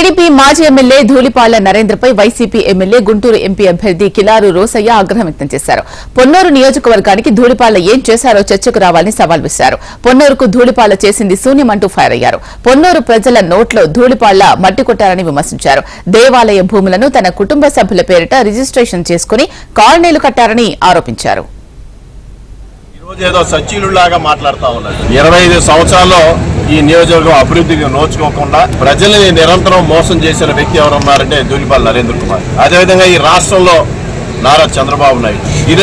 TDP మాజీ MLA Dhulipalla నరేంద్రపై YCP MLA Guntur MP అభ్యర్థి కిలారు రోసయ్య ఆగ్రహం వ్యక్తం చేశారు. పొన్నూరు నియోజకవర్గానికి ధూళిపాళ్ల ఏం చేశారో చర్చకు రావాలని సవాల్ విసిరారు. పొన్నూరుకు ధూళిపాళ్ల చేసింది శూన్యమంటూ ఫైర్ అయ్యారు. పొన్నూరు ప్రజల నోట్లో ధూళిపాళ్ల మట్టి కొట్టారని విమర్శించారు. దేవాలయ భూములను తన కుటుంబ సభ్యుల పేరిట రిజిస్ట్రేషన్ చేసుకుని కాలనీలు కట్టారని ఆరోపించారు. ఏదో సచ్చీలులాగా మాట్లాడుతా ఉన్నారు. 25 సంవత్సరాల్లో ఈ నియోజకవర్గం అభివృద్ధికి నోచుకోకుండా ప్రజల్ని నిరంతరం మోసం చేసిన వ్యక్తి ఎవరున్నారంటే ధూళిపాళ్ల నరేంద్ర కుమార్. అదేవిధంగా ఈ రాష్ట్రంలో నారా చంద్రబాబు నాయుడు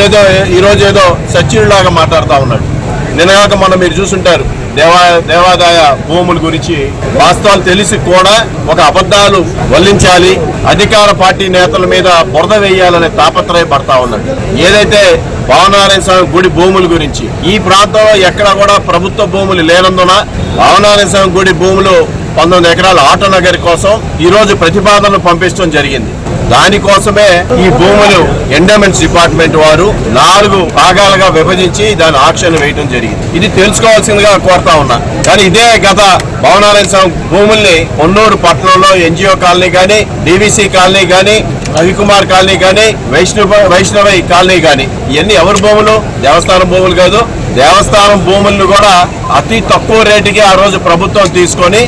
ఈరోజు ఏదో సచ్చీలులాగా మాట్లాడుతూ ఉన్నాడు. నిన్నగాక మనం మీరు చూసుంటారు దేవాదాయ భూముల గురించి వాస్తవాలు తెలిసి కూడా ఒక అబద్ధాలు వల్లించాలి, అధికార పార్టీ నేతల మీద బురద వేయాలనే తాపత్రయపడతా ఉన్నాడు. ఏదైతే భావనారాయణ స్వామి గుడి భూముల గురించి ఈ ప్రాంతంలో ఎక్కడ కూడా ప్రభుత్వ భూములు లేనందున భావనారాయణ స్వామి గుడి భూములు 19 ఎకరాల ఆటో నగర్ కోసం ఈ రోజు ప్రతిపాదనలు పంపించడం జరిగింది. దానికోసమే ఈ భూములు ఎండోమెంట్స్ డిపార్ట్మెంట్ వారు 4 భాగాలుగా విభజించి దాని ఆక్షన్ వేయడం జరిగింది. ఇది తెలుసుకోవాల్సిందిగా కోరుతా ఉన్నా. కానీ ఇదే గత భావనారాయణ స్వామి భూముల్ని పొన్నూరు పట్టణంలో ఎన్జిఓ కాలనీ కానీ, డివిసి కాలనీ కానీ, రవికుమార్ కాలనీ కానీ, వైష్ణవి కాలనీ కానీ ఇవన్నీ ఎవరి భూములు? దేవస్థానం భూములు కాదు. దేవస్థానం భూములను కూడా అతి తక్కువ రేటుకి ఆ రోజు ప్రభుత్వం తీసుకొని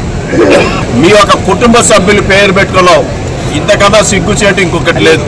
మీ యొక్క కుటుంబ సభ్యులు పేరు పెట్టుకున్నాం. ఇంతకన్నా సిగ్గుచేటు ఇంకొకటి లేదు.